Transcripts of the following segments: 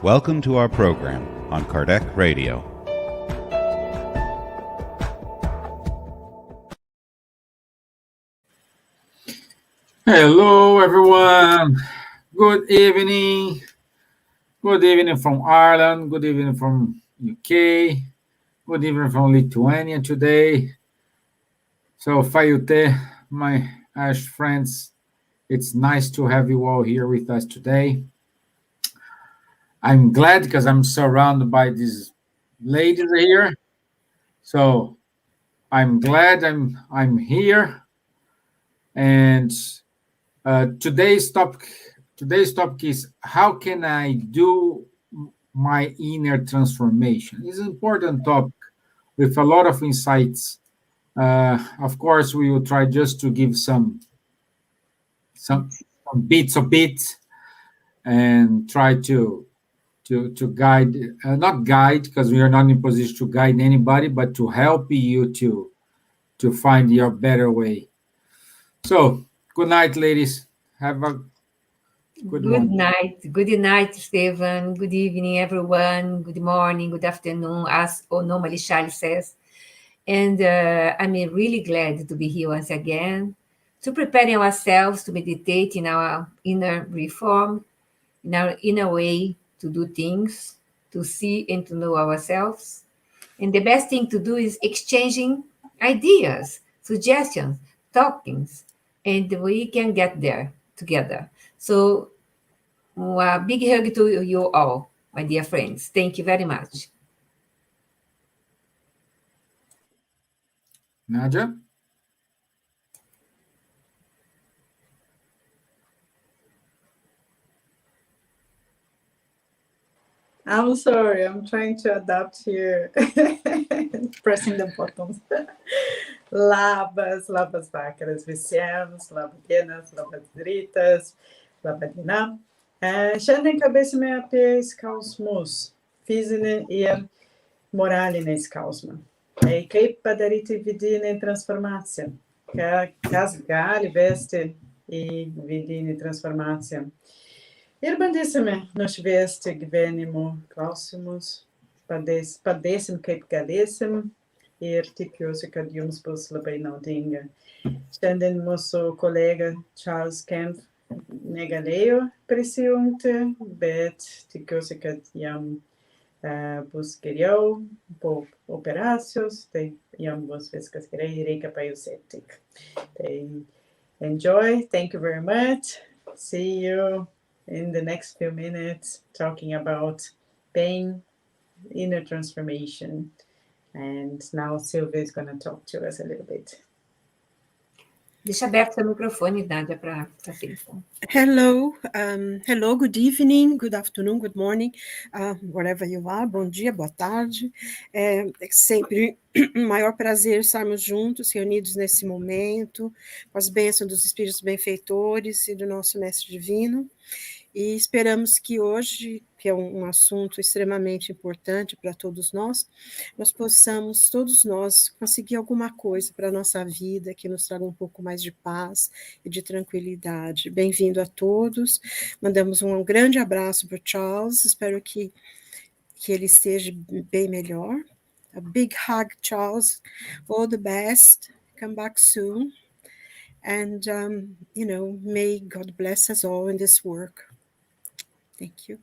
Welcome to our program on Kardec Radio. Hello, everyone. Good evening. Good evening from Ireland. Good evening from UK. Good evening from Lithuania today. So, Fayute, my Irish friends, it's nice to have you all here with us today. I'm glad because I'm surrounded by these ladies here. So, I'm glad I'm here. And today's topic is how can I do my inner transformation? It's an important topic with a lot of insights. Of course, we will try just to give some bits of it and try to guide, not guide because we are not in position to guide anybody, but to help you to find your better way. So, good night, ladies. Have a good night. Good night, Stevan. Good evening, everyone. Good morning, good afternoon, as normally Charlie says. And I'm really glad to be here once again, to preparing ourselves to meditate in our inner reform, in our inner way to do things, to see and to know ourselves. And the best thing to do is exchanging ideas, suggestions, talkings, and we can get there together. So a big hug to you all, my dear friends. Thank you very much. Nadja? I'm sorry, I'm trying to adapt here, pressing the buttons. Labas vakaras visiems, labdienas, labas rytas, laba diena. Šiandien kalbėsime apie skausmus, fizinį ir moralinį skausmą. Kaip padaryti vidinę transformaciją, kas gali vesti į vidinį transformaciją. Ir bandysime nušviesti gyvenimo klausimus, padėsim kaip galėsim ir tikiuosi, kad jums bus labai naudinga. Šiandien mūsų kolega Charles Kempf negalėjo prisijungti, bet tikiuosi, kad jam bus geriau po operacijos, tai jam bus viskas gerai, reikia pailsėti. Tai enjoy, thank you very much, see you in the next few minutes talking about pain, inner transformation. And now Silvia is going to talk to us a little bit. Deixa aberto seu microfone, Nadja, para Silvia. Hello, good evening, good afternoon, good morning, wherever you are. Bom dia, boa tarde. É sempre um maior prazer estarmos juntos, reunidos nesse momento, com as bênçãos dos Espíritos benfeitores e do nosso Mestre Divino. E esperamos que hoje, que é um assunto extremamente importante para todos nós possamos, todos nós, conseguir alguma coisa para a nossa vida, que nos traga um pouco mais de paz e de tranquilidade. Bem-vindo a todos, mandamos um grande abraço para o Charles, espero que ele esteja bem melhor. A big hug, Charles, all the best, come back soon, and, may God bless us all in this work. Thank you.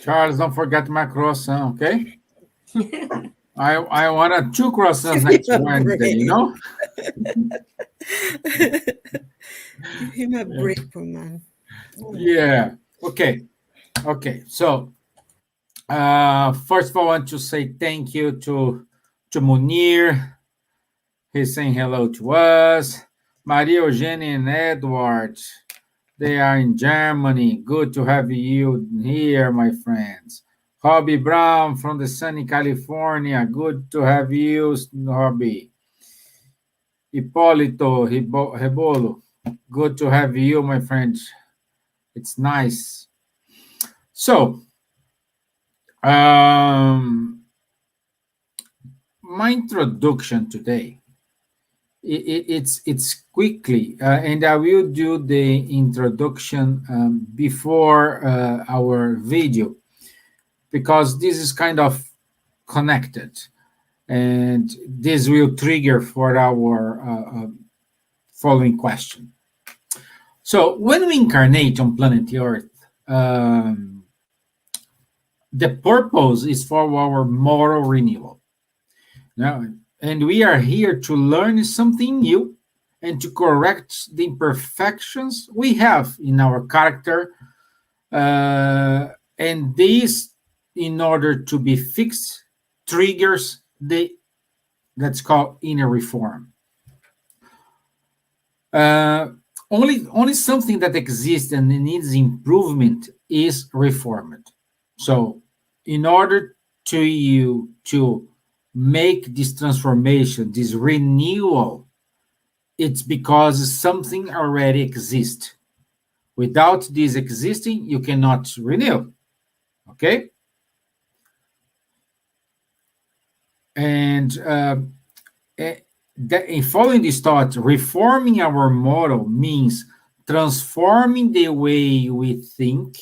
Charles, don't forget my croissant, okay? I wanted 2 croissants next Wednesday, you know? Give him a break, poor man. Yeah, okay. So, first of all, I want to say thank you to Munir. He's saying hello to us. Maria Eugenia and Edward. They are in Germany. Good to have you here, my friends. Robbie Brown from the sunny California. Good to have you, Robbie. Hipólito Rebolo. Good to have you, my friend. It's nice. So, my introduction today, it's quickly, and I will do the introduction before our video. because this is kind of connected, and this will trigger for our following question. So when we incarnate on planet Earth, the purpose is for our moral renewal. Now, and we are here to learn something new and to correct the imperfections we have in our character. And this, in order to be fixed, triggers that's called inner reform. Only something that exists and needs improvement is reformed. So, in order to make this transformation, this renewal, it's because something already exists. Without this existing, you cannot renew. Okay? And in following this thought, reforming our model means transforming the way we think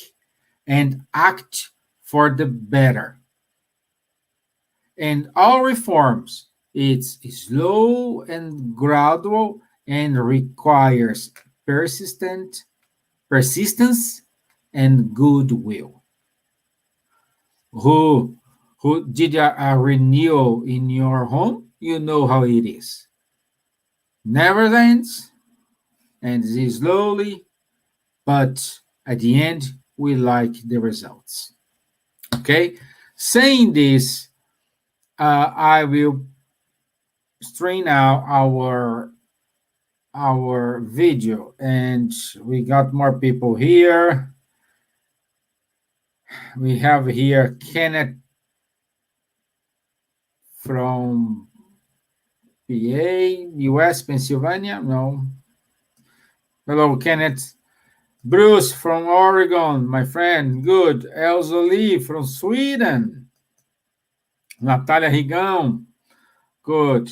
and act for the better. And all reforms, it's slow and gradual and requires persistence and goodwill. Who did a renewal in your home? You know how it is. Never ends, and it is slowly, but at the end, we like the results. Okay? Saying this, I will strain out our video, and we got more people here. We have here Kenneth from PA, US, Pennsylvania. No. Hello, Kenneth. Bruce from Oregon, my friend. Good. Elsa Lee from Sweden. Natália Rigão. Good.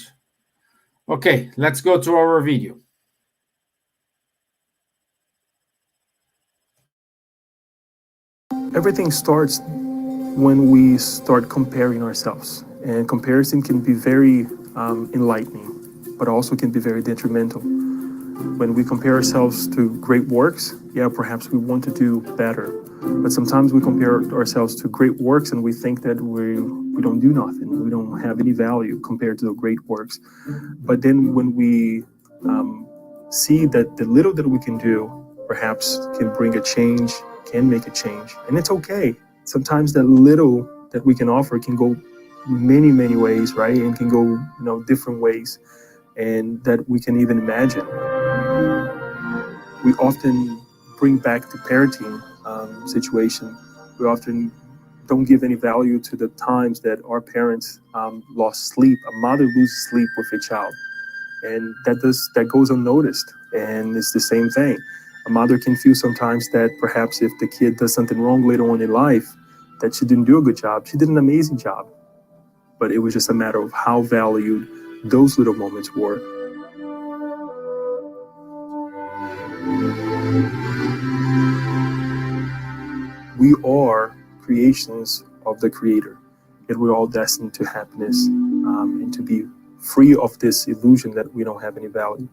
Okay, let's go to our video. Everything starts when we start comparing ourselves. And comparison can be very enlightening, but also can be very detrimental. When we compare ourselves to great works, yeah, perhaps we want to do better. But sometimes we compare ourselves to great works and we think that we don't do nothing. We don't have any value compared to the great works. But then when we see that the little that we can do perhaps can bring a change, can make a change, and it's okay. Sometimes that little that we can offer can go many, many ways, right? And can go, different ways, and that we can even imagine. We often bring back the parenting situation. We often don't give any value to the times that our parents lost sleep. A mother loses sleep with a child, and that goes unnoticed. And it's the same thing. A mother can feel sometimes that perhaps if the kid does something wrong later on in life, that she didn't do a good job. She did an amazing job, but it was just a matter of how valued those little moments were. We are creations of the Creator, yet we're all destined to happiness and to be free of this illusion that we don't have any value.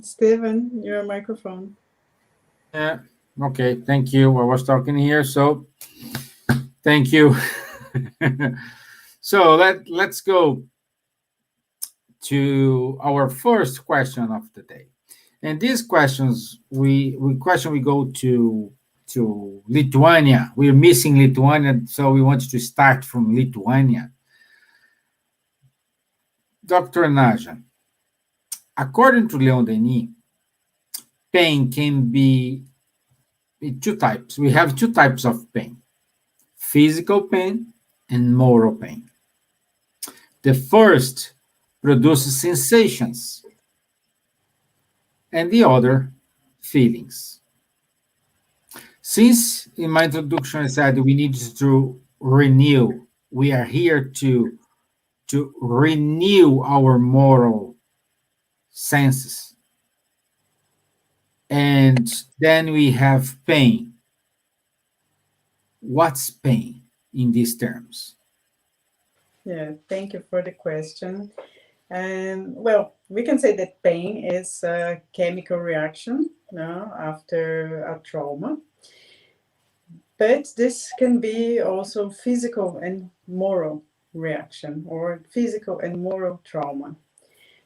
Stevan, your microphone. Yeah. Okay. Thank you. I was talking here, so thank you. So let's go to our first question of the day. And these questions, we go to Lithuania. We're missing Lithuania, so we wanted to start from Lithuania. Dr. Nadja, according to Leon Denis, pain can be two types. We have two types of pain: physical pain and moral pain. The first produces sensations, and the other feelings. Since in my introduction I said we need to renew, we are here to renew our moral senses. And then we have pain. What's pain in these terms? Yeah, thank you for the question. Well, we can say that pain is a chemical reaction after a trauma. But this can be also physical and moral reaction or physical and moral trauma.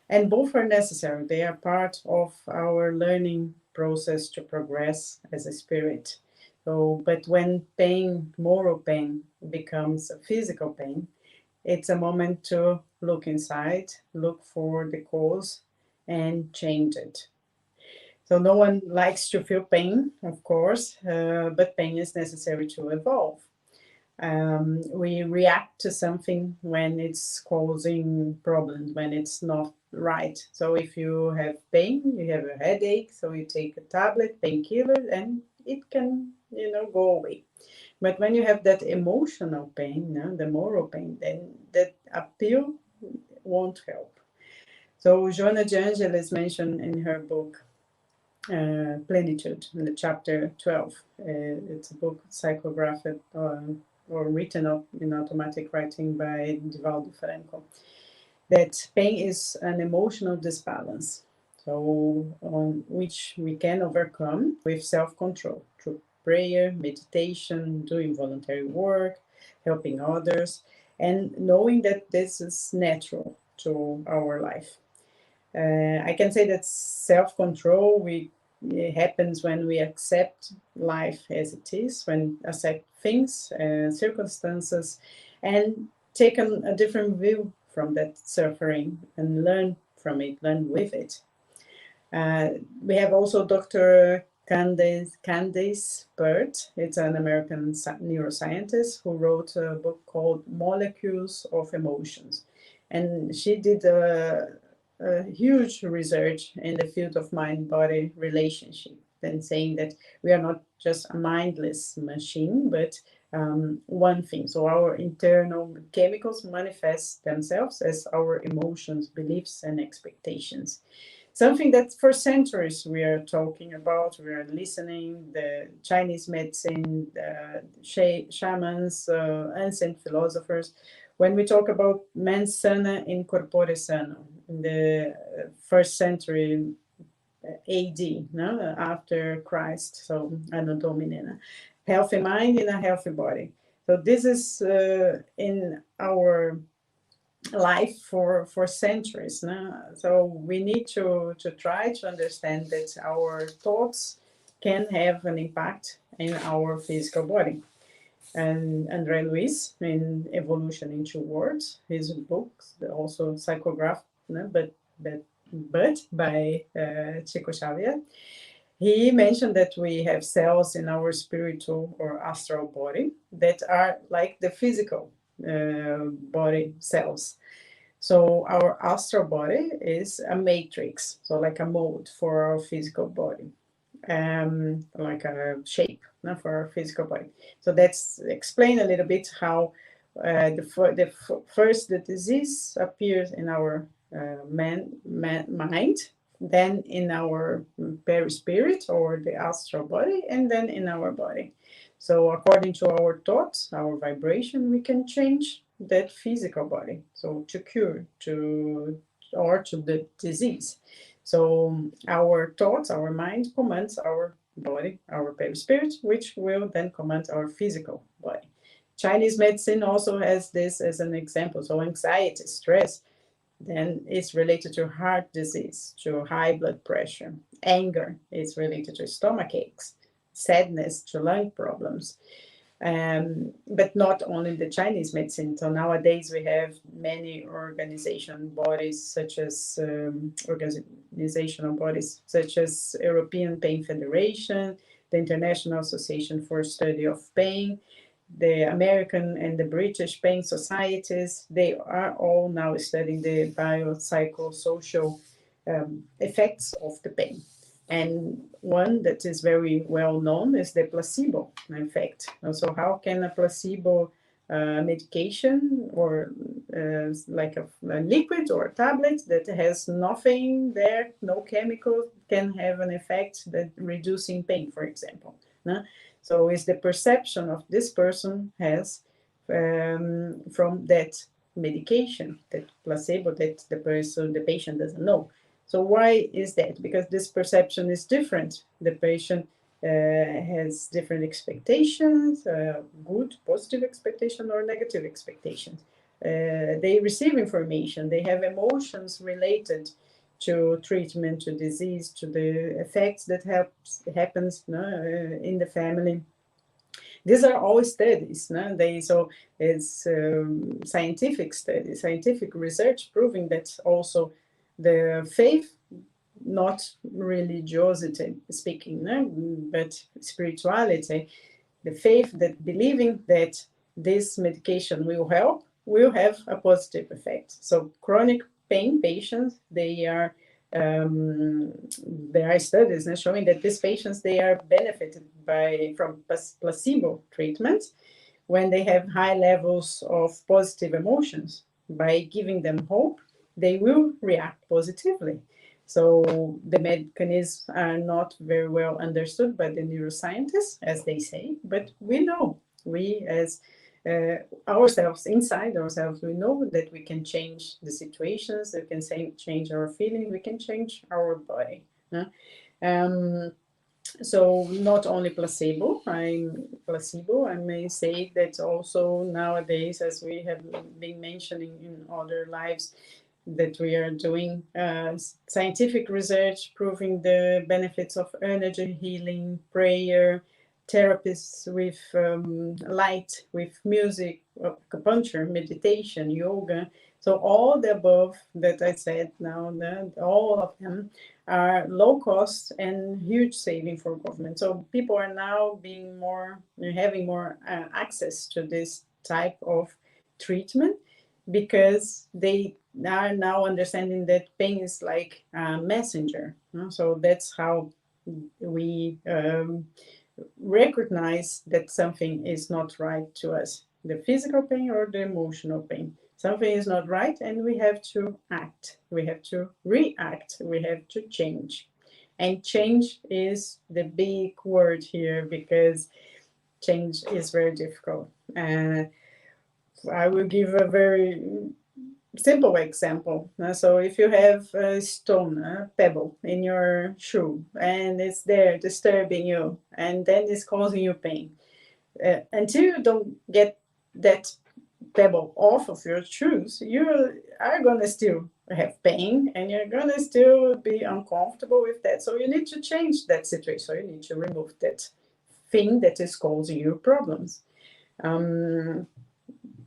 And both are necessary. They are part of our learning process to progress as a spirit. So, but when pain, moral pain, becomes a physical pain, it's a moment to look inside, look for the cause, and change it. So no one likes to feel pain, of course, but pain is necessary to evolve. We react to something when it's causing problems, when it's not right. So if you have pain, you have a headache, so you take a tablet, painkiller, and it can, go away. But when you have that emotional pain, the moral pain, then that appeal won't help. So Joanna de Angelis mentioned in her book, Plenitude, in the chapter 12. It's a book psychographed or written up in automatic writing by Divaldo Franco, that pain is an emotional disbalance, so on which we can overcome with self-control through prayer, meditation, doing voluntary work, helping others, and knowing that this is natural to our life. I can say that self-control it happens when we accept life as it is, when accept things, circumstances, and take a different view from that suffering and learn from it, learn with it. We have also Dr. Candace Burt. It's an American neuroscientist who wrote a book called Molecules of Emotions. And she did a huge research in the field of mind-body relationship, and saying that we are not just a mindless machine, but one thing. So our internal chemicals manifest themselves as our emotions, beliefs, and expectations. Something that for centuries we are talking about, we are listening, the Chinese medicine, shamans, ancient philosophers. When we talk about mens sana in corpore sano, in the first century AD, after Christ, so Anno Domini, healthy mind in a healthy body. So this is in our life for centuries. So we need to try to understand that our thoughts can have an impact in our physical body. And André Luiz, in Evolution in Two Words, his books, also psychographed, but by Chico Xavier, he mentioned that we have cells in our spiritual or astral body that are like the physical body cells. So our astral body is a matrix, so like a mold for our physical body, like a shape for our physical body. So that's explain a little bit how first the disease appears in our mind, then in our perispirit or the astral body, and then in our body. So according to our thoughts, our vibration, we can change that physical body, so to cure, or to the disease. So our thoughts, our mind commands our body, our perispirit, which will then command our physical body. Chinese medicine also has this as an example. So anxiety, stress, then it's related to heart disease, to high blood pressure. Anger is related to stomach aches. Sadness to lung problems. But not only the Chinese medicine. So nowadays we have many organizational bodies such as European Pain Federation, the International Association for Study of Pain, the American and the British pain societies. They are all now studying the biopsychosocial effects of the pain. And one that is very well known is the placebo effect. So how can a placebo medication or like a liquid or a tablet that has nothing there, no chemical, can have an effect that reducing pain, for example. So it's the perception of this person has from that medication, that placebo, that the patient doesn't know. So why is that? Because this perception is different. The patient has different expectations, good, positive expectation or negative expectations. They receive information, they have emotions related to treatment, to disease, to the effects that happens in the family. These are all studies. So it's scientific studies, scientific research proving that also the faith, not religiosity speaking, but spirituality, the faith that believing that this medication will help, will have a positive effect. So chronic pain patients, there are studies showing that these patients, they are benefited from placebo treatment when they have high levels of positive emotions. By giving them hope, they will react positively. So the mechanisms are not very well understood by the neuroscientists, as they say, but we know, we as ourselves, inside ourselves, we know that we can change the situations, we can change our feeling, we can change our body. So not only placebo, I may say that also nowadays, as we have been mentioning in other lives, that we are doing scientific research proving the benefits of energy healing, prayer, therapies with light, with music, acupuncture, meditation, yoga. So all the above that I said now, all of them are low cost and huge saving for government. So people are now having more access to this type of treatment, because they are now understanding that pain is like a messenger. So that's how we recognize that something is not right to us, the physical pain or the emotional pain. Something is not right, and we have to act, we have to react, we have to change. And change is the big word here, because change is very difficult. I will give a very simple example. So if you have a stone, a pebble in your shoe, and it's there disturbing you, and then it's causing you pain, until you don't get that pebble off of your shoes, you are going to still have pain, and you're going to still be uncomfortable with that. So you need to change that situation. So you need to remove that thing that is causing you problems.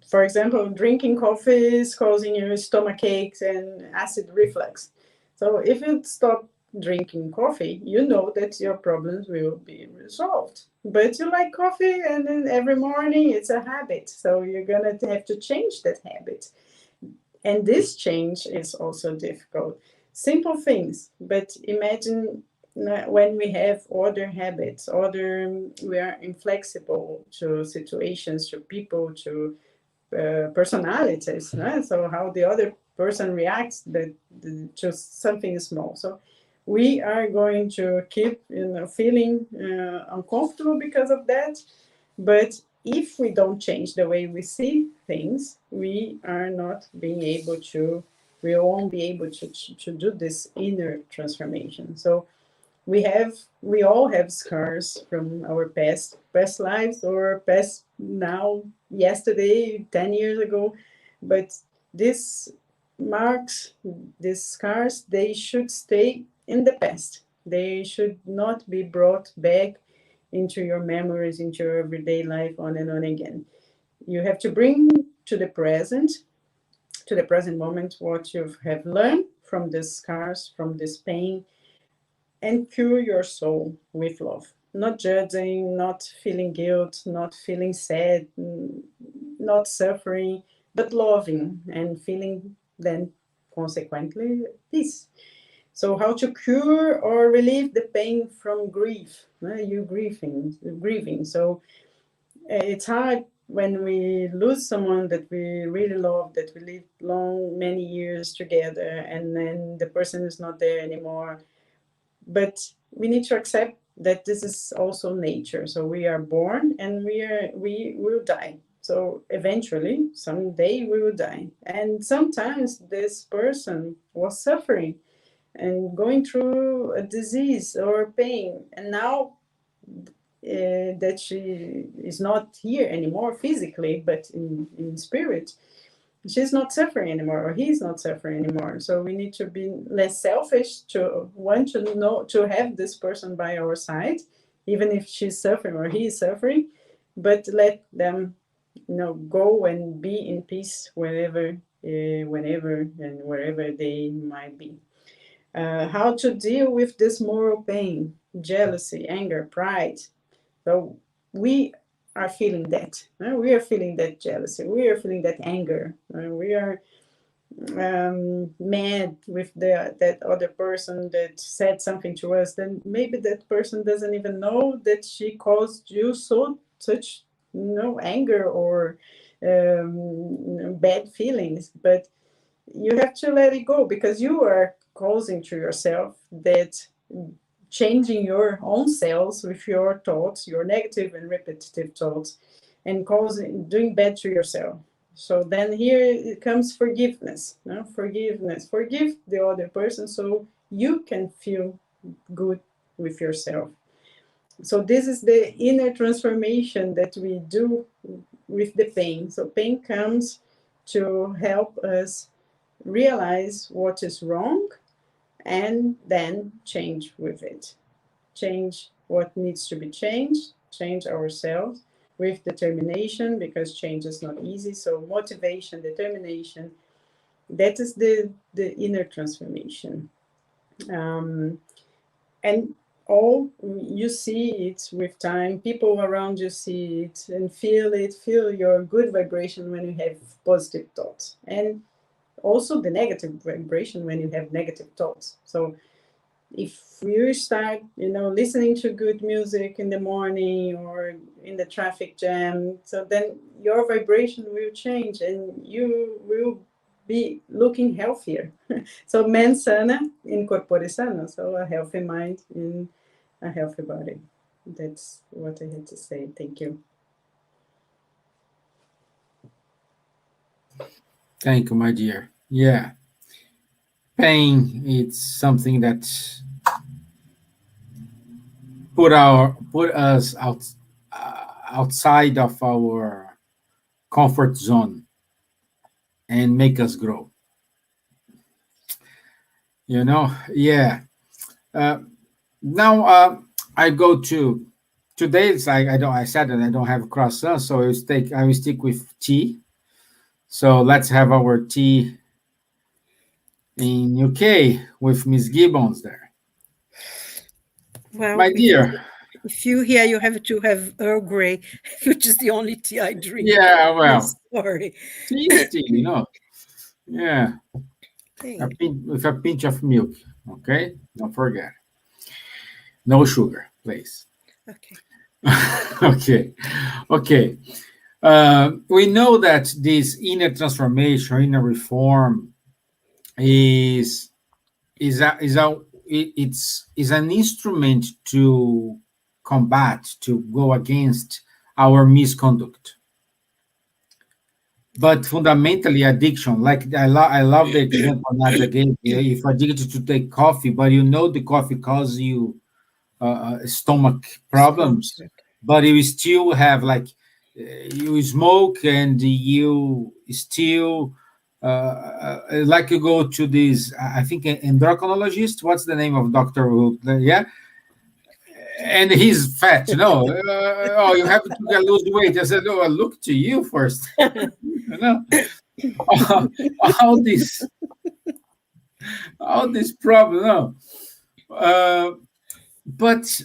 For example, drinking coffee is causing you stomach aches and acid reflux. So if you stop drinking coffee, you know that your problems will be resolved. But you like coffee, and then every morning it's a habit. So you're going to have to change that habit. And this change is also difficult. Simple things, but imagine when we have other habits, we are inflexible to situations, to people, to personalities, right? So how the other person reacts to something small. So we are going to keep feeling uncomfortable because of that. But if we don't change the way we see things, we won't be able to do this inner transformation. So we all have scars from our past lives, or past now, yesterday, 10 years ago. But these marks, these scars, they should stay in the past. They should not be brought back into your memories, into your everyday life, on and on again. You have to bring to the present moment, what you have learned from these scars, from this pain, and cure your soul with love. Not judging, not feeling guilt, not feeling sad, not suffering, but loving and feeling then consequently peace. So how to cure or relieve the pain from grief? You grieving. So it's hard when we lose someone that we really love, that we lived many years together, and then the person is not there anymore. But we need to accept that this is also nature. So we are born and we will die. So eventually, someday we will die. And sometimes this person was suffering and going through a disease or pain. And now that she is not here anymore physically, but in spirit, she's not suffering anymore, or he's not suffering anymore. So we need to be less selfish, to want to know, to have this person by our side, even if she's suffering or he is suffering, but let them, go and be in peace wherever, whenever, and wherever they might be. How to deal with this moral pain, jealousy, anger, pride. So we are feeling that. We are feeling that jealousy. We are feeling that anger. We are mad with that other person that said something to us. Then maybe that person doesn't even know that she caused you such anger or bad feelings. But you have to let it go, because you are causing to yourself that, changing your own cells with your thoughts, your negative and repetitive thoughts, and doing bad to yourself. So then here it comes forgiveness. Forgiveness. Forgive the other person so you can feel good with yourself. So this is the inner transformation that we do with the pain. So pain comes to help us realize what is wrong and then change with it. Change what needs to be changed, change ourselves with determination, because change is not easy. So motivation, determination, that is the inner transformation. And all you see it with time, people around you see it and feel it, feel your good vibration when you have positive thoughts, and also the negative vibration when you have negative thoughts. So if you start, listening to good music in the morning or in the traffic jam, so then your vibration will change and you will be looking healthier. So mens sana in corpore sano, so a healthy mind in a healthy body. That's what I had to say. Thank you. Thank you, my dear. Yeah. Pain, it's something that put us outside of our comfort zone and make us grow. Yeah. Now I go to today. It's like I said that I don't have croissant, so I will stick with tea. So let's have our tea in UK with Miss Gibbons there. Well, My dear. if you here, you have to have Earl Grey, which is the only tea I drink. Yeah, well, I'm sorry. tea is tea, Yeah. Okay. With a pinch of milk, okay? Don't forget. No sugar, please. Okay. Okay. We know that this inner transformation, inner reform, is an instrument to combat, to go against our misconduct. But fundamentally, addiction, like I love the example Nadja gave. If addicted to take coffee, but the coffee causes you stomach problems, but you still have you smoke and you still like you go to this, I think, endocrinologist. What's the name of doctor? Yeah, and he's fat. Oh, you have to lose weight. I said, oh, I look to you first. all this problem. But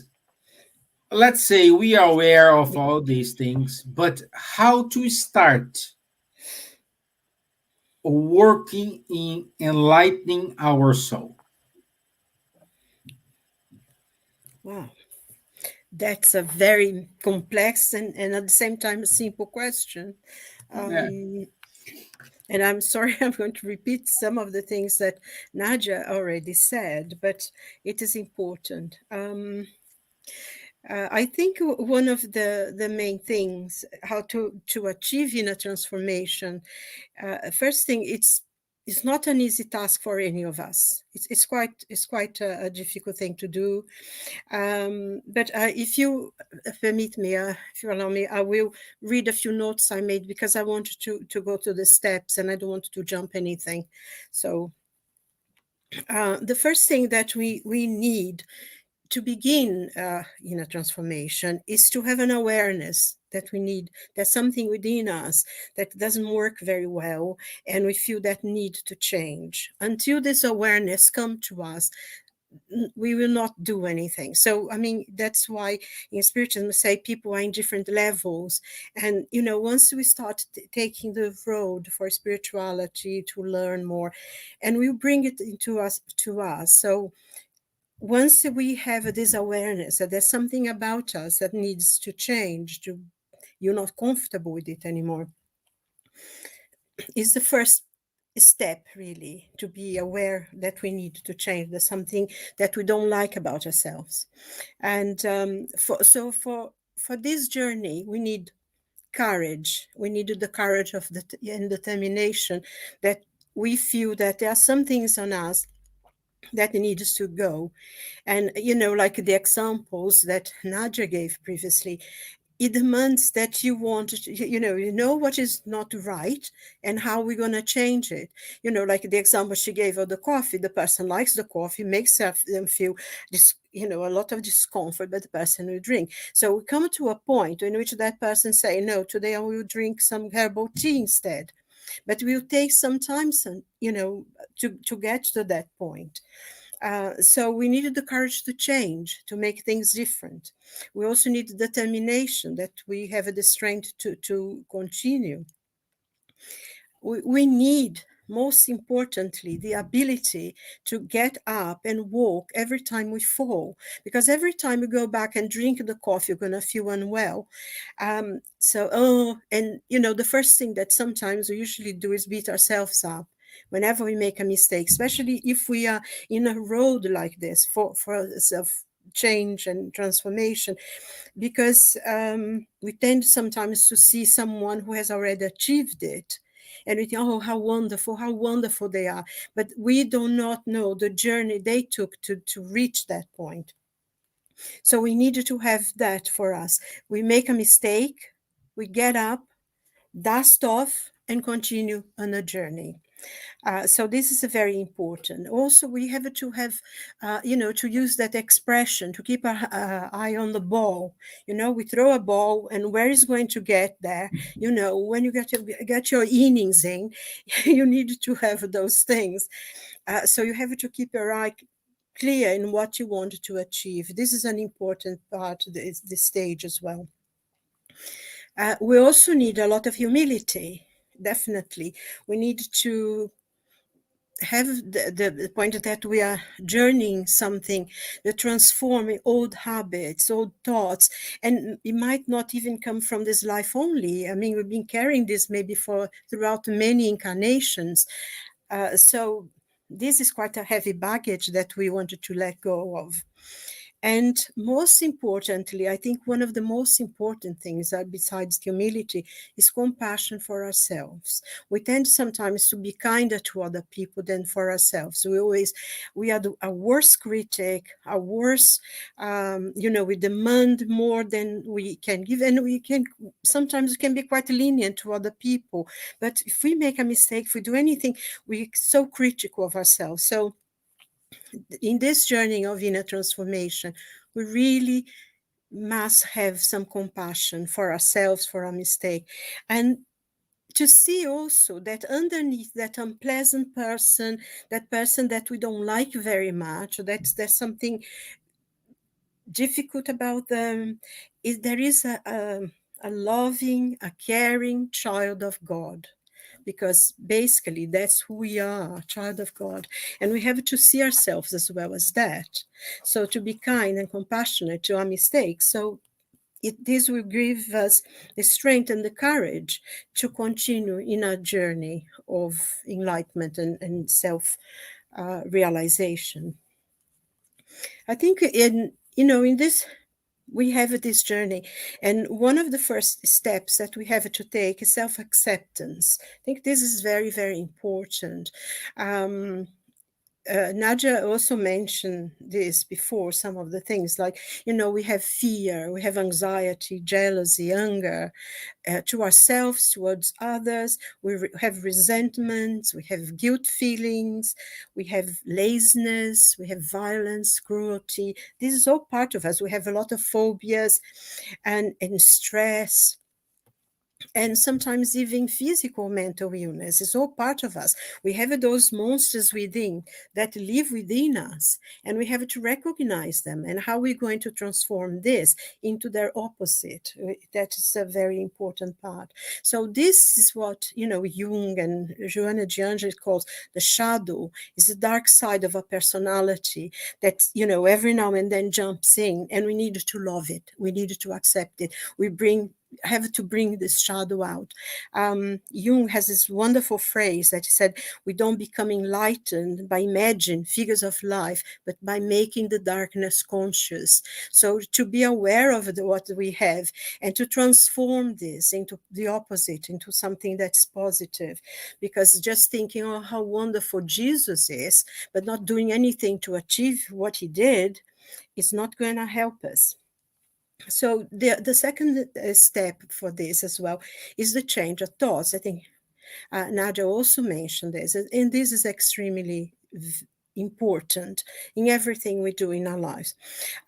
let's say we are aware of all these things, but how to start working in enlightening our soul? Wow. That's a very complex and at the same time a simple question. And I'm sorry, I'm going to repeat some of the things that Nadja already said, but it is important. I think one of the main things how to achieve inner transformation, first thing, it's not an easy task for any of us. It's quite a difficult thing to do. But if you permit me, if you allow me, I will read a few notes I made because I wanted to go to the steps and I don't want to jump anything. So the first thing that we need to begin inner transformation is to have an awareness that we need. There's something within us that doesn't work very well, and we feel that need to change. Until this awareness comes to us, we will not do anything. So, I mean, that's why in Spiritism we say people are in different levels. And, you know, once we start taking the road for spirituality to learn more, and we bring it into us to us. So once we have this awareness that there's something about us that needs to change, you're not comfortable with it anymore, is the first step, really, to be aware that we need to change. There's something that we don't like about ourselves. And for this journey, we need courage. We need the courage of and determination that we feel that there are some things on us that needs to go. And, you know, like the examples that Nadja gave previously, it demands that you want to, you know what is not right and how we're going to change it. You know, like the example she gave of the coffee, the person likes the coffee, makes them feel this, you know, a lot of discomfort, but the person will drink. So we come to a point in which that person say, no, today I will drink some herbal tea instead. But it will take some time, you know, to get to that point. So we needed the courage to change, to make things different. We also need determination, that we have the strength to continue. We need, most importantly, the ability to get up and walk every time we fall, because every time we go back and drink the coffee, you're going to feel unwell. And you know, the first thing that sometimes we usually do is beat ourselves up whenever we make a mistake, especially if we are in a road like this for self change and transformation, because we tend sometimes to see someone who has already achieved it, and we think, oh, how wonderful they are. But we do not know the journey they took to reach that point. So we need to have that for us. We make a mistake, we get up, dust off, and continue on a journey. So this is very important. Also, we have to have, you know, to use that expression, to keep our eye on the ball. You know, we throw a ball, and where is going to get there? You know, when you get your innings in, you need to have those things. So you have to keep your eye clear in what you want to achieve. This is an important part of this stage as well. We also need a lot of humility. Definitely, we need to have the point that we are journeying something that transforming old habits, old thoughts, and it might not even come from this life only. I mean, we've been carrying this maybe throughout many incarnations. So this is quite a heavy baggage that we wanted to let go of. And most importantly, I think one of the most important things, besides humility, is compassion for ourselves. We tend sometimes to be kinder to other people than for ourselves. We are a worse critic, a worse, you know, we demand more than we can give. And sometimes we can be quite lenient to other people. But if we make a mistake, if we do anything, we're so critical of ourselves. So in this journey of inner transformation, we really must have some compassion for ourselves, for our mistake, and to see also that underneath that unpleasant person, that person that we don't like very much, there's something difficult about them, there is a loving, a caring child of God because basically that's who we are, a child of God. And we have to see ourselves as well as that. So to be kind and compassionate to our mistakes. So this will give us the strength and the courage to continue in our journey of enlightenment and self-realization. I think in this, we have this journey, and one of the first steps that we have to take is self-acceptance. I think this is very, very important. Nadja also mentioned this before, some of the things like, we have fear, we have anxiety, jealousy, anger to ourselves, towards others. We have resentments, we have guilt feelings, we have laziness, we have violence, cruelty. This is all part of us. We have a lot of phobias and stress. And sometimes even physical mental illness is all part of us. We have those monsters within that live within us, and we have to recognize them. And how we're going to transform this into their opposite. That is a very important part. So this is what, Jung and Joanna de Angelis calls the shadow, is the dark side of a personality that, every now and then jumps in, and we need to love it. We need to accept it. We have to bring this shadow out. Jung has this wonderful phrase that he said, we don't become enlightened by imagining figures of life, but by making the darkness conscious. So to be aware of what we have and to transform this into the opposite, into something that's positive. Because just thinking, oh, how wonderful Jesus is, but not doing anything to achieve what he did, is not going to help us. So the second step for this as well is the change of thoughts. I think Nadja also mentioned this, and this is extremely important in everything we do in our lives.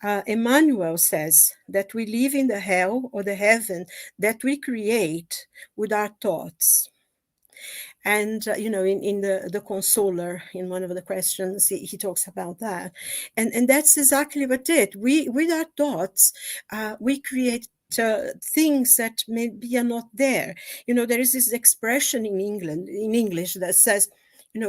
Emmanuel says that we live in the hell or the heaven that we create with our thoughts. And, in the Consoler, in one of the questions, he talks about that. And that's exactly what it. With our thoughts, we create things that maybe are not there. There is this expression in English that says,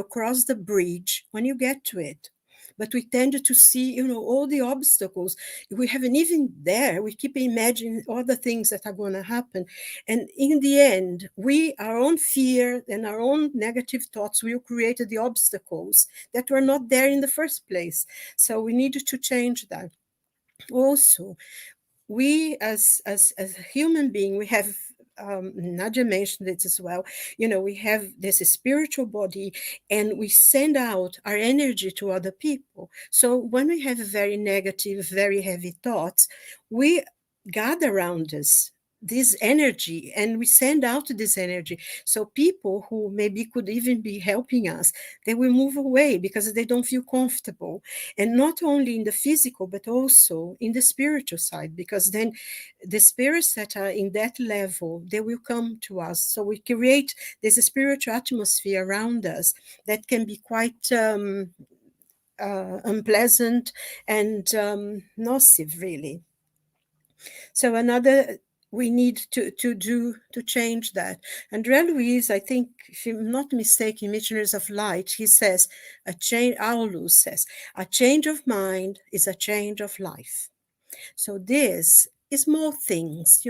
cross the bridge when you get to it. But we tend to see, all the obstacles. We haven't even there. We keep imagining all the things that are going to happen. And in the end, our own fear and our own negative thoughts will create the obstacles that were not there in the first place. So we need to change that. Also, we as a human being, we have, Nadja mentioned it as well, we have this spiritual body and we send out our energy to other people. So when we have very negative, very heavy thoughts, we gather around us this energy and we send out this energy. So people who maybe could even be helping us, they will move away because they don't feel comfortable. And not only in the physical, but also in the spiritual side, because then the spirits that are in that level, they will come to us. So we create this spiritual atmosphere around us that can be quite unpleasant and nocive, really. So we need to change that. Andrea Luiz, I think, if I'm not mistaken, Missionaries of Light, he says, Aulus says, a change of mind is a change of life. So this is small things,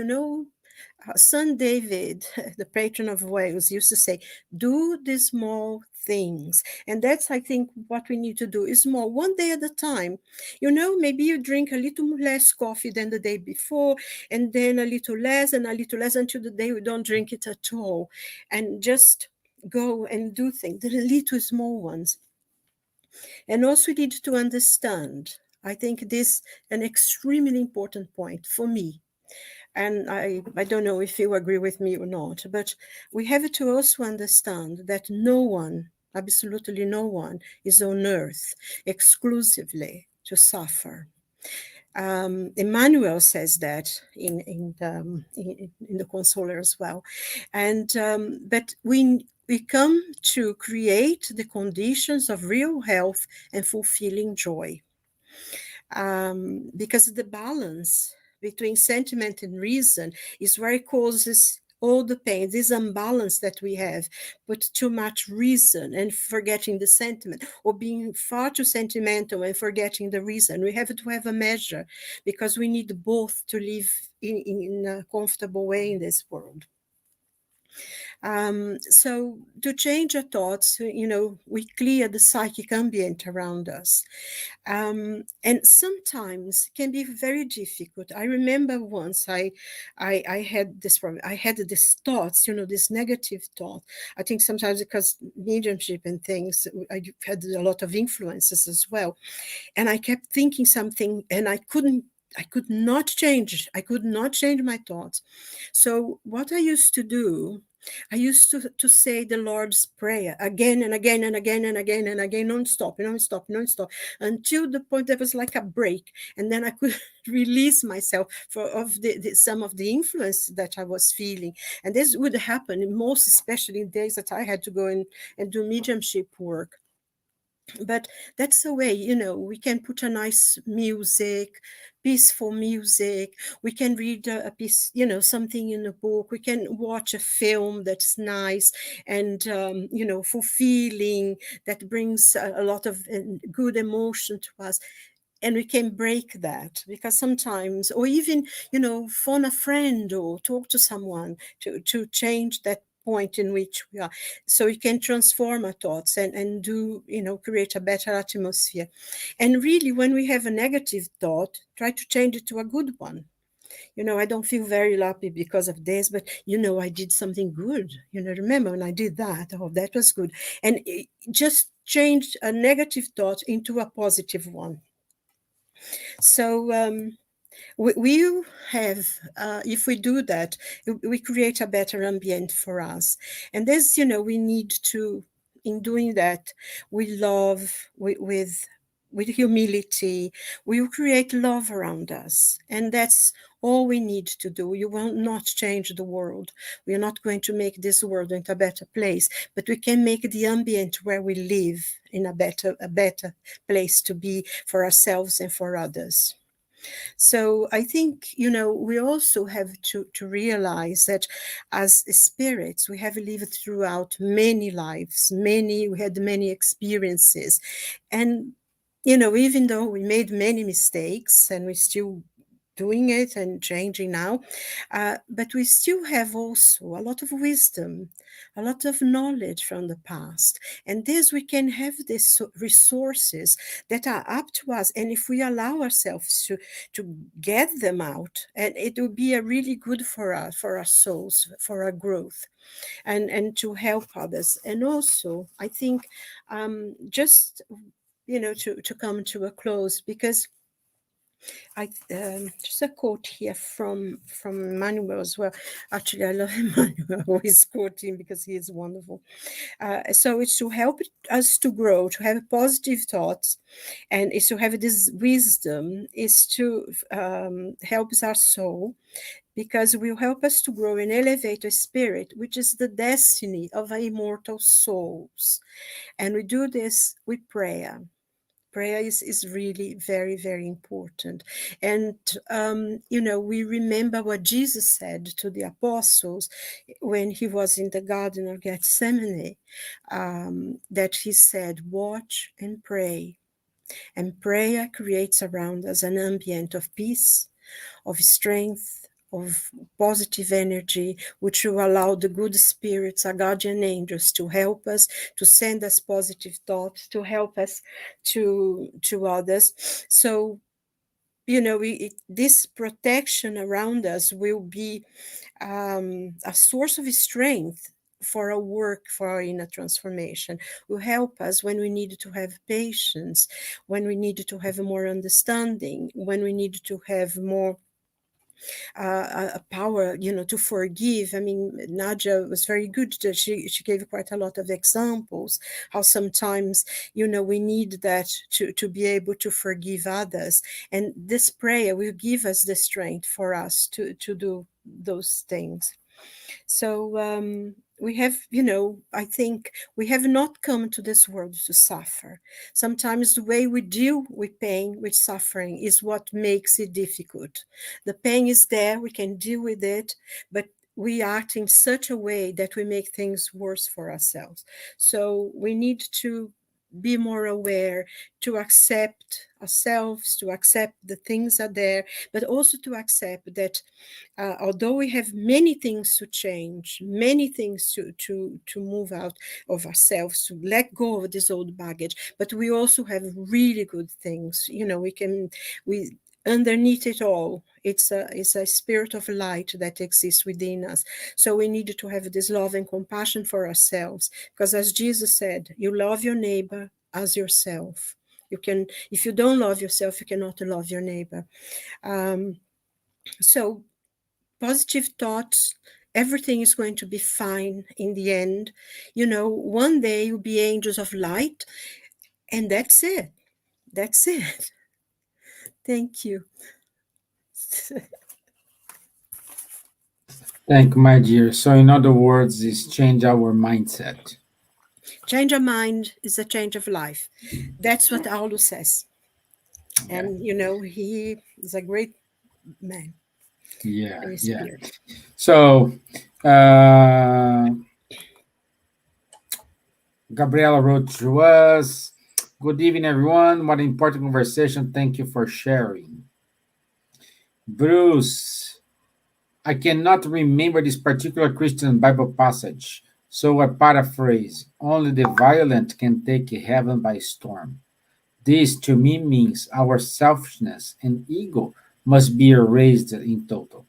Son David, the patron of Wales, used to say, do the small things. And that's, I think, what we need to do is small, one day at a time. Maybe you drink a little less coffee than the day before, and then a little less and a little less until the day you don't drink it at all. And just go and do things, the little small ones. And also we need to understand, I think this is an extremely important point for me. And I don't know if you agree with me or not, but we have to also understand that no one, absolutely no one, is on earth exclusively to suffer. Emmanuel says that in the Consoler as well. And but we come to create the conditions of real health and fulfilling joy. Because the balance between sentiment and reason is where it causes all the pain, this imbalance that we have, but too much reason and forgetting the sentiment, or being far too sentimental and forgetting the reason. We have to have a measure, because we need both to live in a comfortable way in this world. So to change our thoughts, we clear the psychic ambient around us. And sometimes it can be very difficult. I remember once I had this problem. I had these thoughts, this negative thought. I think sometimes because mediumship and things, I had a lot of influences as well. And I kept thinking something, and I could not change my thoughts. So what I used to do, I used to say the Lord's Prayer again and again and again and again and again, non-stop, until the point there was like a break. And then I could release myself of some of the influence that I was feeling. And this would happen most especially in days that I had to go and do mediumship work. But that's the way, we can put a nice music, peaceful music. We can read a piece, something in a book. We can watch a film that's nice and, fulfilling, that brings a lot of good emotion to us. And we can break that, because sometimes, or even, phone a friend or talk to someone to change that point in which we are, so we can transform our thoughts and do, create a better atmosphere. And really, when we have a negative thought, try to change it to a good one. I don't feel very happy because of this, but I did something good. Remember when I did that? Oh, that was good. And just change a negative thought into a positive one. So we have, if we do that, we create a better ambient for us. And this, we need to, in doing that, we love with humility. We will create love around us. And that's all we need to do. You will not change the world. We are not going to make this world into a better place, but we can make the ambient where we live in a better place to be for ourselves and for others. So I think, we also have to realize that as spirits, we have lived throughout many lives, we had many experiences. And, even though we made many mistakes and we're still doing it and changing now, but we still have also a lot of wisdom, a lot of knowledge from the past. And this, we can have these resources that are up to us. And if we allow ourselves to get them out, and it will be a really good for us, for our souls, for our growth, and to help others. And also, I think, just, to come to a close, because I just a quote here from Emmanuel as well. Actually, I love Emmanuel. I always quote him because he is wonderful. So it's to help us to grow, to have positive thoughts, and it's to have this wisdom, is to help our soul, because it will help us to grow and elevate our spirit, which is the destiny of our immortal souls. And we do this with prayer. Prayer is really very, very important. And, we remember what Jesus said to the apostles when he was in the Garden of Gethsemane, that he said, watch and pray. And prayer creates around us an ambient of peace, of strength, of positive energy, which will allow the good spirits, our guardian angels, to help us, to send us positive thoughts, to help us to others. So, this protection around us will be a source of strength for our work, for our inner transformation, will help us when we need to have patience, when we need to have more understanding, when we need to have more a power, to forgive. I mean, Nadja was very good. She gave quite a lot of examples how sometimes, we need that to be able to forgive others. And this prayer will give us the strength for us to do those things. So we have, I think we have not come to this world to suffer. Sometimes the way we deal with pain, with suffering, is what makes it difficult. The pain is there, we can deal with it, but we act in such a way that we make things worse for ourselves. So we need to be more aware, to accept ourselves, to accept the things are there, but also to accept that although we have many things to change, many things to move out of ourselves, to let go of this old baggage, but we also have really good things. We underneath it all, it's a spirit of light that exists within us. So we need to have this love and compassion for ourselves, because as Jesus said, you love your neighbor as yourself. If you don't love yourself, you cannot love your neighbor. So positive thoughts, everything is going to be fine in the end. One day you'll be angels of light, and that's it. Thank you. Thank you, my dear. So in other words, is change our mindset. Change of mind is a change of life. That's what Aldo says. Okay. And, he is a great man. Yeah. So, Gabriela wrote to us, good evening, everyone. What an important conversation. Thank you for sharing. Bruce, I cannot remember this particular Christian Bible passage, so I paraphrase, only the violent can take heaven by storm. This, to me, means our selfishness and ego must be erased in total.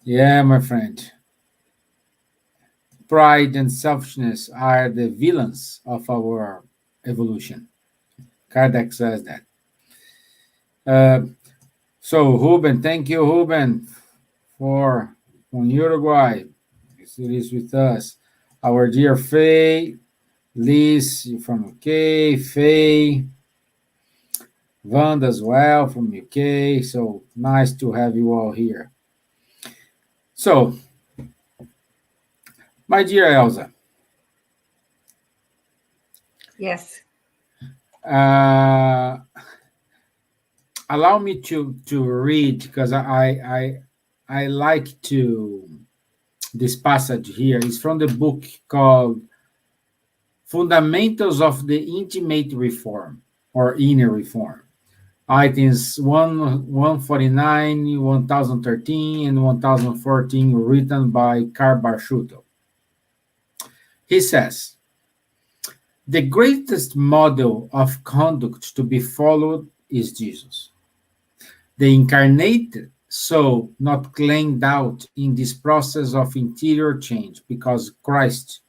Yeah, my friend. Pride and selfishness are the villains of our evolution. Kardec says that. So, Ruben, thank you, Ruben, from Uruguay. It is with us. Our dear Faye, Liz from UK, Faye, Wanda as well from UK. So nice to have you all here. So, my dear Elsa. Yes. Allow me to read, because I like this passage here. It's from the book called Fundamentals of the Intimate Reform or Inner Reform. Items 149, 1013, and 1014, written by Karl Barchuto. He says, the greatest model of conduct to be followed is Jesus. The incarnate soul not claimed out in this process of interior change, because Christ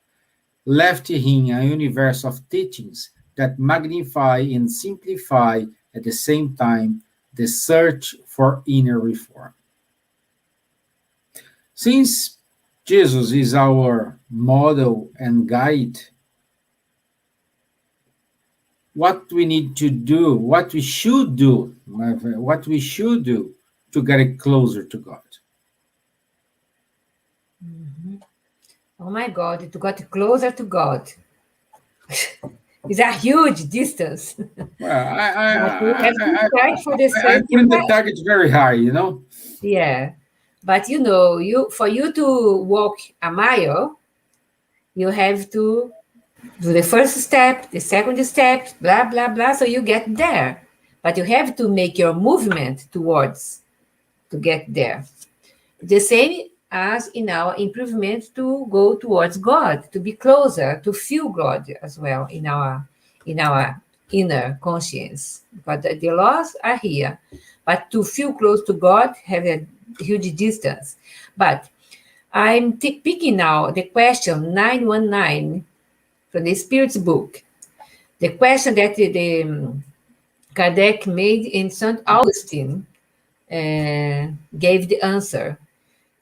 left him a universe of teachings that magnify and simplify at the same time the search for inner reform. Since Jesus is our model and guide, what we need to do, what we should do, my friend, what we should do to get closer to God. Mm-hmm. Oh my God, to get closer to God. It's a huge distance. Well, I put the target very high, Yeah, but for you to walk a mile, you have to do the first step, the second step, blah, blah, blah, so you get there. But you have to make your movement to get there. The same as in our improvement to go towards God, to be closer, to feel God as well in our inner conscience. But the laws are here. But to feel close to God have a huge distance. But I'm picking now the question 919 from the Spirit's book. The question that the Kardec made in St. Augustine gave the answer.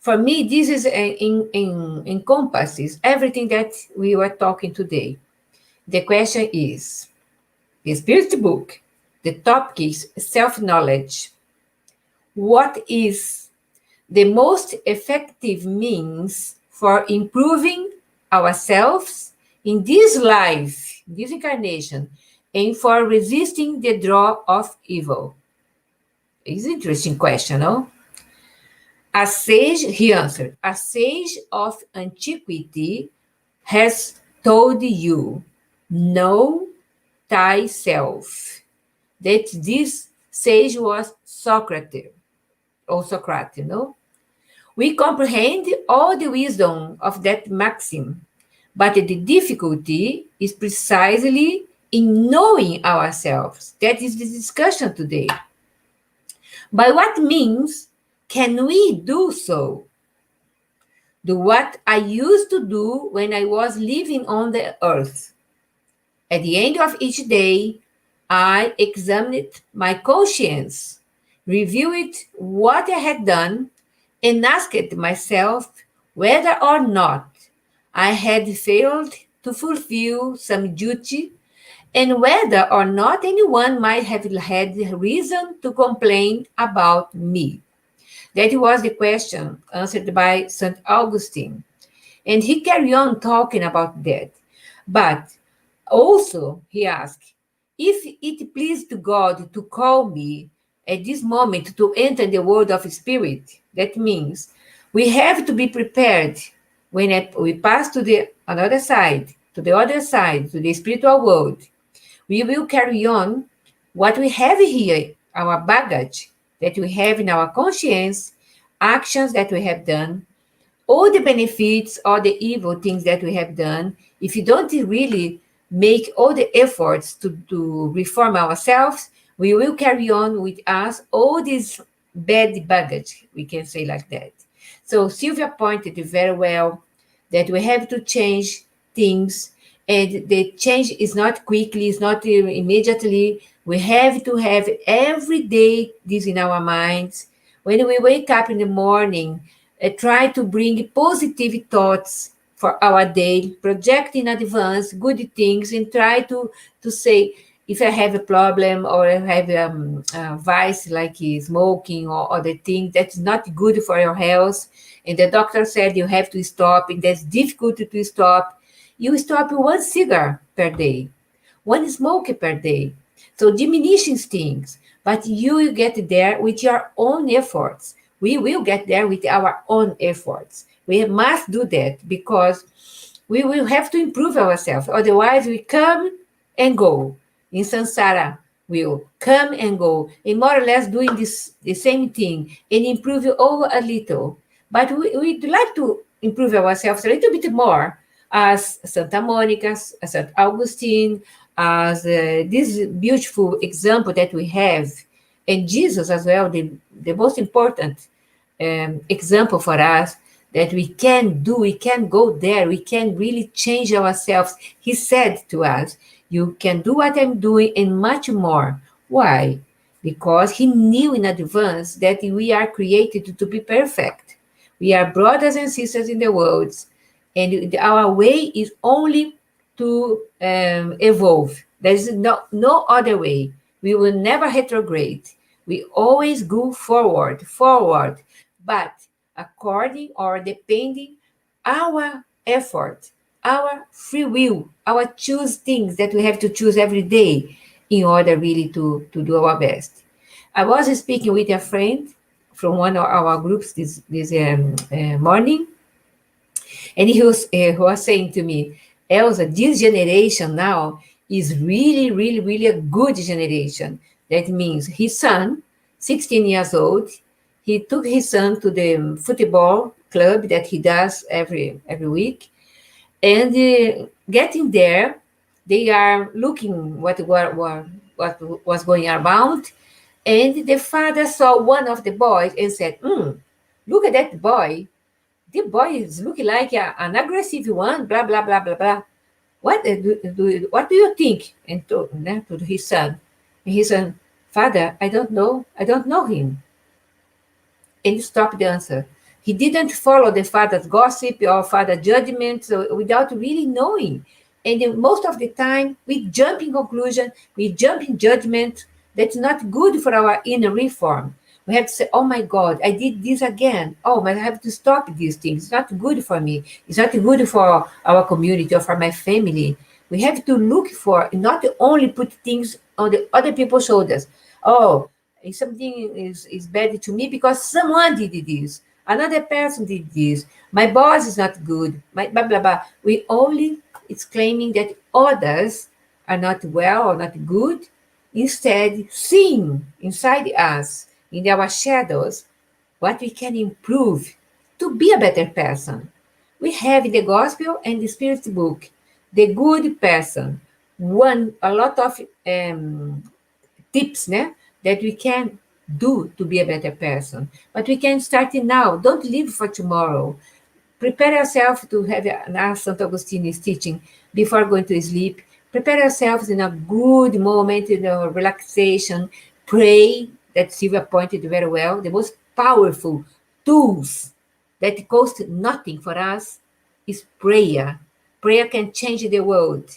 For me, this is encompasses everything that we were talking today. The question is, the Spirit's book, the topic is self-knowledge. What is the most effective means for improving ourselves in this life, this incarnation, and for resisting the draw of evil? It's an interesting question, no? A sage, he answered, a sage of antiquity has told you, know thyself. That this sage was Socrates, or Socrates, no? We comprehend all the wisdom of that maxim, but the difficulty is precisely in knowing ourselves. That is the discussion today. By what means can we do so? Do what I used to do when I was living on the earth. At the end of each day, I examined my conscience, reviewed what I had done, and asked myself whether or not I had failed to fulfill some duty, and whether or not anyone might have had reason to complain about me. That was the question answered by St. Augustine. And he carried on talking about that. But also, he asked, if it pleased God to call me at this moment to enter the world of spirit, that means we have to be prepared when we pass to the other side, to the spiritual world. We will carry on what we have here, our baggage that we have in our conscience, actions that we have done, all the benefits, all the evil things that we have done. If you don't really make all the efforts to reform ourselves, we will carry on with us all this bad baggage, we can say like that. So Silvia pointed very well that we have to change things, and the change is not quickly, it's not immediately. We have to have every day this in our minds. When we wake up in the morning, try to bring positive thoughts for our day, project in advance good things, and try to say, if I have a problem or I have a vice like smoking or other things, that's not good for your health, and the doctor said you have to stop, and that's difficult to stop, you stop one cigar per day, one smoke per day. So diminishing things, but you will get there with your own efforts. We will get there with our own efforts. We must do that because we will have to improve ourselves. Otherwise, we come and go. In samsara, we'll come and go, and more or less doing the same thing and improve all a little. But we'd like to improve ourselves a little bit more, as Santa Monica, as St. Augustine, as this beautiful example that we have, and Jesus as well, the most important example for us, that we can do, we can go there, we can really change ourselves. He said to us, you can do what I'm doing and much more. Why? Because he knew in advance that we are created to be perfect. We are brothers and sisters in the world, and our way is only to evolve. There is no other way. We will never retrograde. We always go forward, but according or depending our effort, our free will, our choose things that we have to choose every day in order really to do our best. I was speaking with a friend from one of our groups this morning, and he was saying to me, Elsa, this generation now is really, really, really a good generation. That means his son, 16 years old, he took his son to the football club that he does every week. And getting there, they are looking what was going around. And the father saw one of the boys and said, look at that boy. The boy is looking like an aggressive one, blah, blah, blah, blah, blah. What do you think? And to his son. And he said, Father, I don't know him. And he stopped the answer. He didn't follow the father's gossip or father's judgment without really knowing. And most of the time, we jump in conclusion, we jump in judgment. That's not good for our inner reform. We have to say, oh my God, I did this again. Oh, but I have to stop these things. It's not good for me. It's not good for our community or for my family. We have to look for, not only put things on the other people's shoulders. Oh, something is bad to me because someone did this. Another person did this. My boss is not good. My blah, blah, blah. We only, it's claiming that others are not well or not good. Instead, seeing inside us, in our shadows, what we can improve to be a better person. We have in the Gospel and the Spirit's book, the good person, a lot of tips that we can do to be a better person. But we can start it now. Don't leave for tomorrow. Prepare yourself to have, as Santo Agustin is teaching, before going to sleep. Prepare yourselves in a good moment, relaxation. Pray, that Silvia pointed very well. The most powerful tools that cost nothing for us is prayer. Prayer can change the world.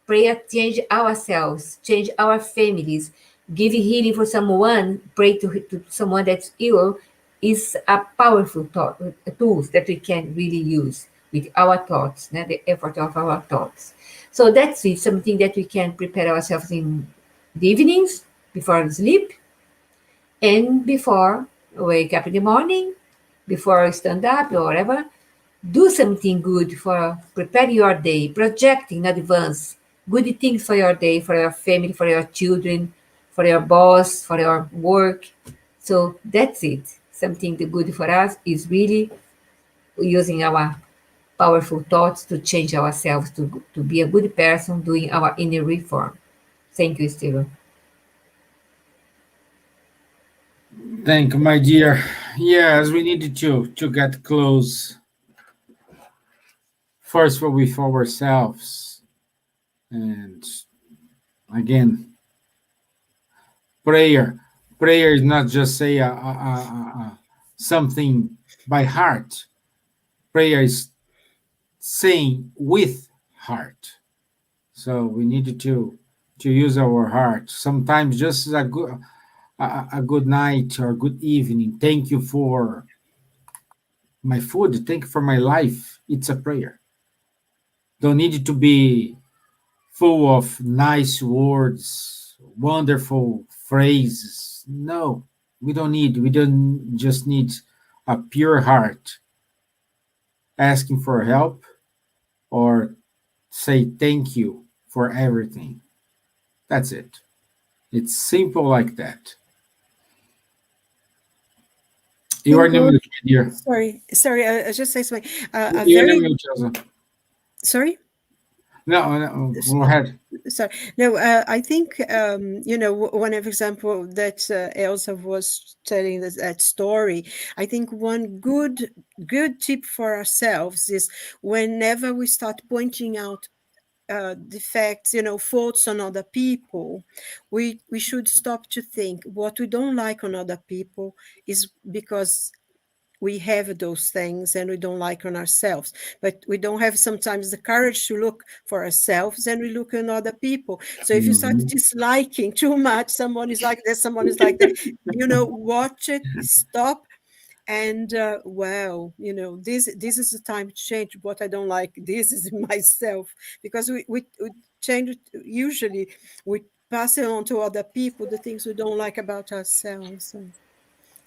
Prayer change ourselves, change our families, give healing for someone, pray to someone that's ill, is a powerful tools that we can really use with our thoughts, the effort of our thoughts. So that's it, something that we can prepare ourselves in the evenings, before sleep, and before wake up in the morning, before stand up or whatever. Do something good for prepare your day, project in advance good things for your day, for your family, for your children, for your boss, for your work. So that's it. Something good for us is really using our powerful thoughts to change ourselves, to be a good person, doing our inner reform. Thank you, Stevan. Thank you, my dear. Yes, we needed to get close. First, with ourselves, and again, prayer. Prayer is not just say something by heart. Prayer is saying with heart. So we needed to use our heart. Sometimes just a good night or good evening. Thank you for my food. Thank you for my life. It's a prayer. Don't need it to be full of nice words, wonderful phrases. No, we don't just need a pure heart asking for help or say thank you for everything. That's it. It's simple like that. You are new, dear. Sorry. I just say something. You're new, Elsa. Sorry. No, go ahead. Sorry. No, I think, one example that Elsa was telling that story, I think one good tip for ourselves is whenever we start pointing out defects, faults on other people, we should stop to think what we don't like on other people is because we have those things and we don't like on ourselves, but we don't have sometimes the courage to look for ourselves, and we look on other people. So if you start disliking too much, someone is like this, someone is like that, watch it, stop, and this is the time to change what I don't like. This is myself, because we change it. Usually we pass it on to other people, the things we don't like about ourselves. So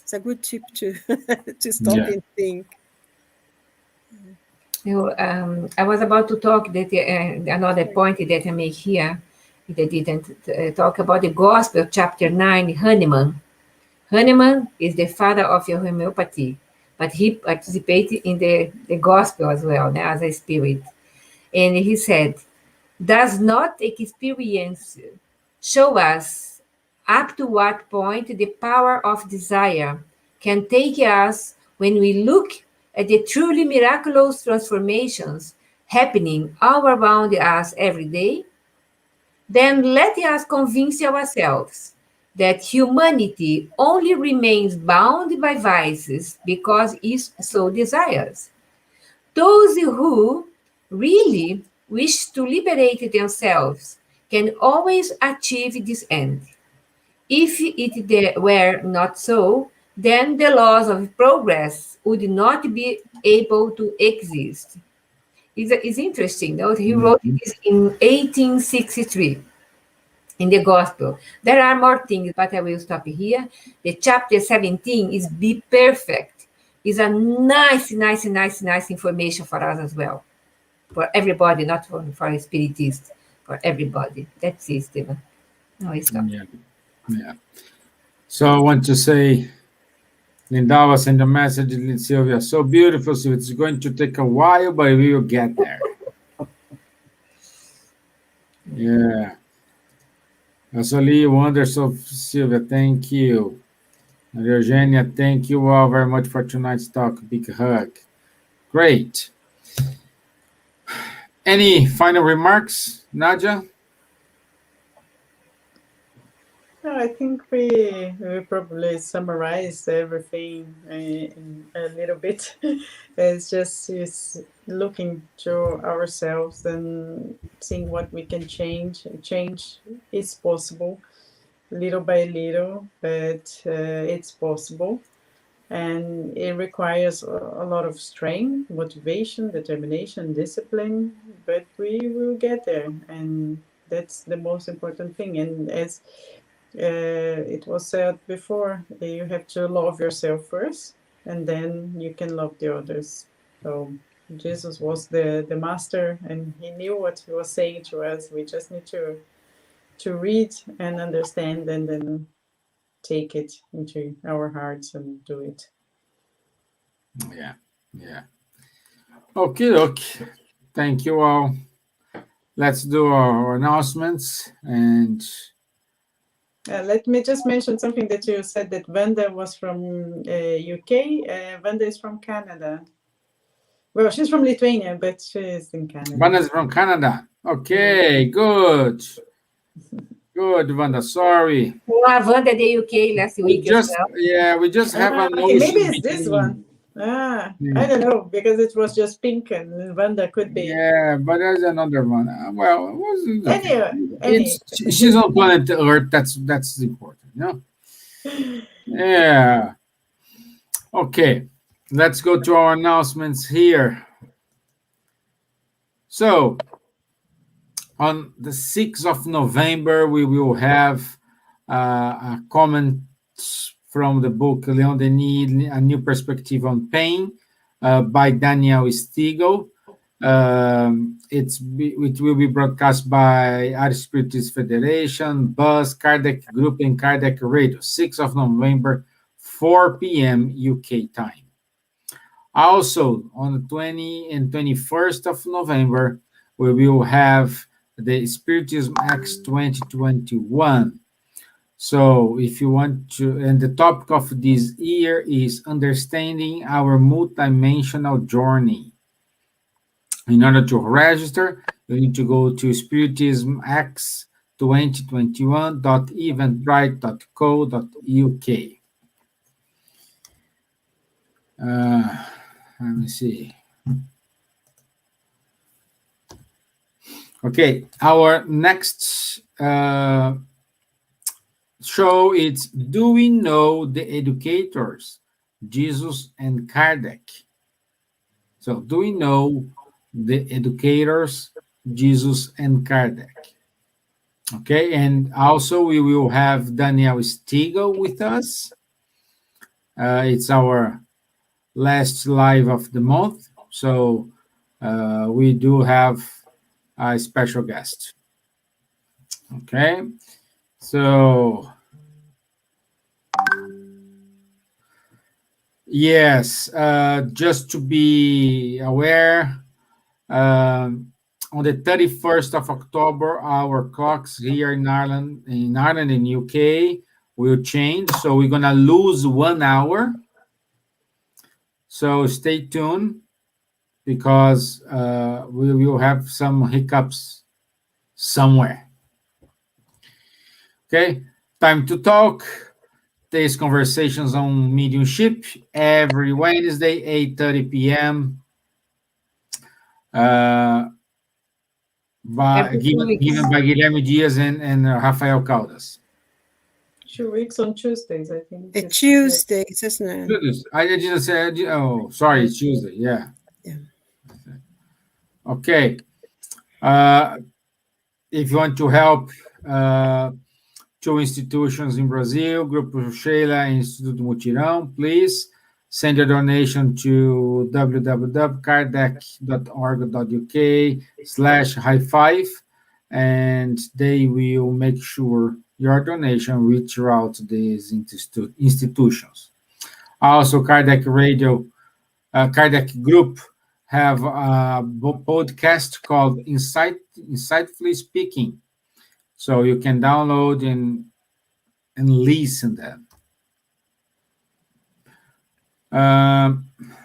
it's a good tip to stop and think. I was about to talk that another point that I make here that I didn't talk about, the Gospel, chapter 9, Hahnemann. Hahnemann is the father of your homeopathy, but he participated in the Gospel as well, as a spirit. And he said, does not experience show us up to what point the power of desire can take us when we look at the truly miraculous transformations happening all around us every day? Then let us convince ourselves that humanity only remains bound by vices because it so desires. Those who really wish to liberate themselves can always achieve this end. If it were not so, then the laws of progress would not be able to exist. It's interesting, no? He wrote this in 1863 in the Gospel. There are more things, but I will stop here. The chapter 17 is Be Perfect. is a nice information for us as well. For everybody, not for spiritists, for everybody. That's it, Stevan. No, it's not. Yeah. So I want to say, Lindava sent a message, Silvia. So beautiful, so it's going to take a while, but we will get there. Yeah. Asoli, wonders of Silvia, thank you. And Eugenia, thank you all very much for tonight's talk. Big hug. Great. Any final remarks, Nadja? No, I think we probably summarized everything in a little bit. It's looking to ourselves and seeing what we can change. Change is possible, little by little, but it's possible. And it requires a lot of strength, motivation, determination, discipline, but we will get there. And that's the most important thing. And as it was said before, you have to love yourself first, and then you can love the others. So Jesus was the master, and he knew what he was saying to us. We just need to read and understand, and then take it into our hearts and do it. Yeah. Okay. Thank you all. Let's do our announcements. And let me just mention something that you said, that Wanda was from UK. Wanda is from Canada. Well, she's from Lithuania, but she is in Canada. Wanda is from Canada. Okay, good. Good, Wanda. Sorry. Wanda the UK last week as well. Yeah, we just have a notion. Okay, maybe it's this one. I don't know, because it was just pink, and Wanda could be. Yeah, but there's another one. Well, it wasn't. Anyway. She's on planet Earth. That's important, no? Yeah. Okay, let's go to our announcements here. So, on the 6th of November, we will have a comment from the book Leon Denis, A New Perspective on Pain, by Daniel Stiegel. It will be broadcast by Irish Spiritist Federation, Buzz, Kardec Group, and Kardec Radio, 6th of November, 4 p.m. UK time. Also, on the 20th and 21st of November, we will have the Spiritism X 2021. So if you want to, and the topic of this year is understanding our multidimensional journey. In order to register, you need to go to spiritismx2021.eventbrite.co.uk. Let me see. Okay, our next show is Do We Know the Educators, Jesus and Kardec? So, do we know the educators, Jesus and Kardec? Okay, and also we will have Daniel Stiegel with us. It's our last live of the month, so we do have a special guest. Okay, so yes, just to be aware, on the 31st of October, our clocks here in Ireland and UK will change, so we're gonna lose 1 hour. So stay tuned, because we will have some hiccups somewhere. Okay, time to talk. Today's conversations on mediumship every Wednesday, 8:30 p.m. Given by Guilherme Dias and Rafael Caldas. 2 weeks on Tuesdays, I think. It's Tuesdays, isn't it? I didn't say. Oh, sorry, it's Tuesday. Yeah. Okay. If you want to help two institutions in Brazil, Grupo Sheila and Instituto Mutirão, please send your donation to www.kardec.org.uk/high5, and they will make sure your donation reach out to these institutions. Also, Kardec Group have a podcast called Insightfully Speaking, so you can download and listen them.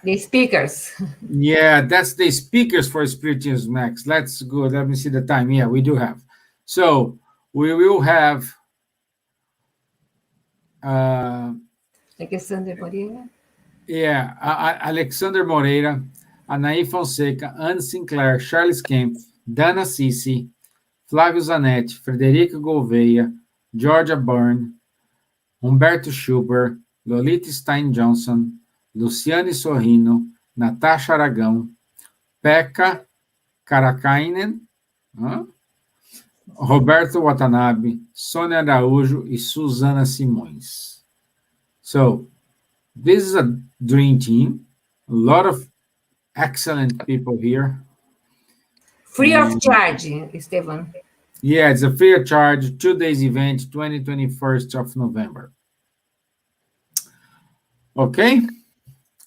The speakers. Yeah, that's the speakers for Spiritism Max. Let's go. Let me see the time. Yeah, we do have. So we will have Alexander Moreira. Yeah, Alexander Moreira, Anaí Fonseca, Anne Sinclair, Charles Kempf, Dana Sisi, Flávio Zanetti, Frederica Gouveia, Georgia Byrne, Humberto Schubert, Lolita Stein Johnson, Luciane Sorrino, Natasha Aragão, Pekka Karakainen, Roberto Watanabe, Sônia Araújo e Suzana Simões. So, this is a dream team. A lot of excellent people here. Free of charge, Stevan. Yeah, it's a free of charge 2 days event, 21st of November. Okay,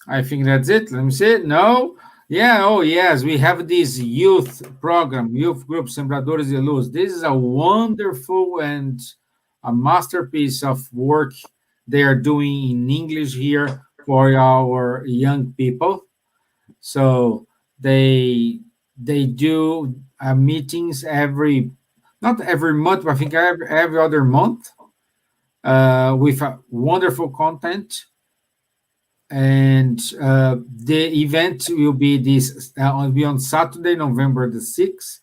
I think that's it. Let me see it. No? Yeah, oh yes, we have this youth program, youth group, Sembradores de Luz. This is a wonderful and a masterpiece of work they are doing in English here for our young people. So they do meetings not every month, but I think every other month with a wonderful content. And the event will be on Saturday, November the 6th.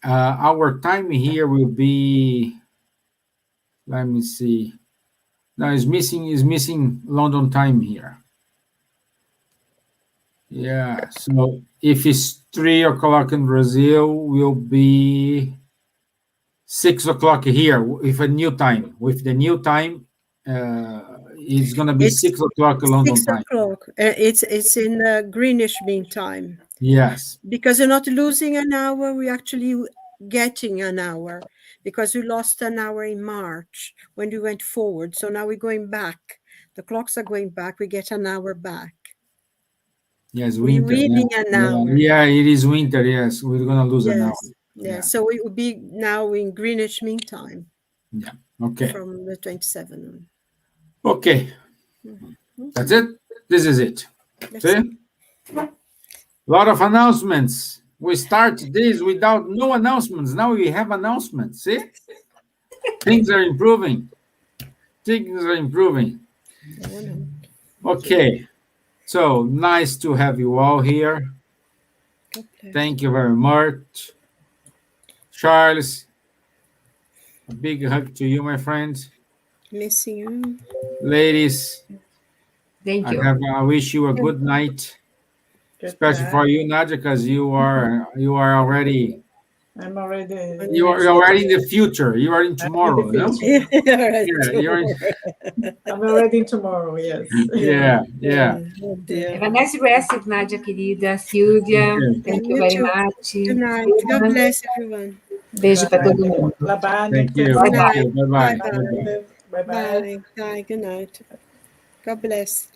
Our time here will be, let me see. No, it's missing London time here. Yeah, so if it's 3 o'clock in Brazil, will be 6 o'clock here with a new time. With the new time, it's gonna be 6 o'clock London 6 time. o'clock. It's in Greenwich Mean Time. Yes. Because you're not losing an hour, we're actually getting an hour. Because we lost an hour in March when we went forward. So now we're going back. The clocks are going back. We get an hour back. Yes, winter. We're reading an hour. Yeah, it is winter. Yes, we're gonna lose an hour. Yeah, so it will be now in Greenwich Mean Time. Yeah. Okay. From the 27th. Okay. That's it. This is it. See? A lot of announcements. We start this without no announcements. Now we have announcements. See? Things are improving. Things are improving. Okay. So nice to have you all here. Thank you very much. Charles, a big hug to you, my friend. Missing you. Ladies, Thank you. I wish you a good night. Especially for you, Nadja, because you are already. I'm already. You are already in the future. You are in tomorrow, no? Yeah, I'm already in tomorrow. Yes. Yeah. Have a nice rest, Nadja, querida. Silvia, thank you very much. Good night. God bless everyone. Beijo para todo mundo. Thank you. Bye-bye. Bye-bye. Bye-bye. Bye. Good night. God bless.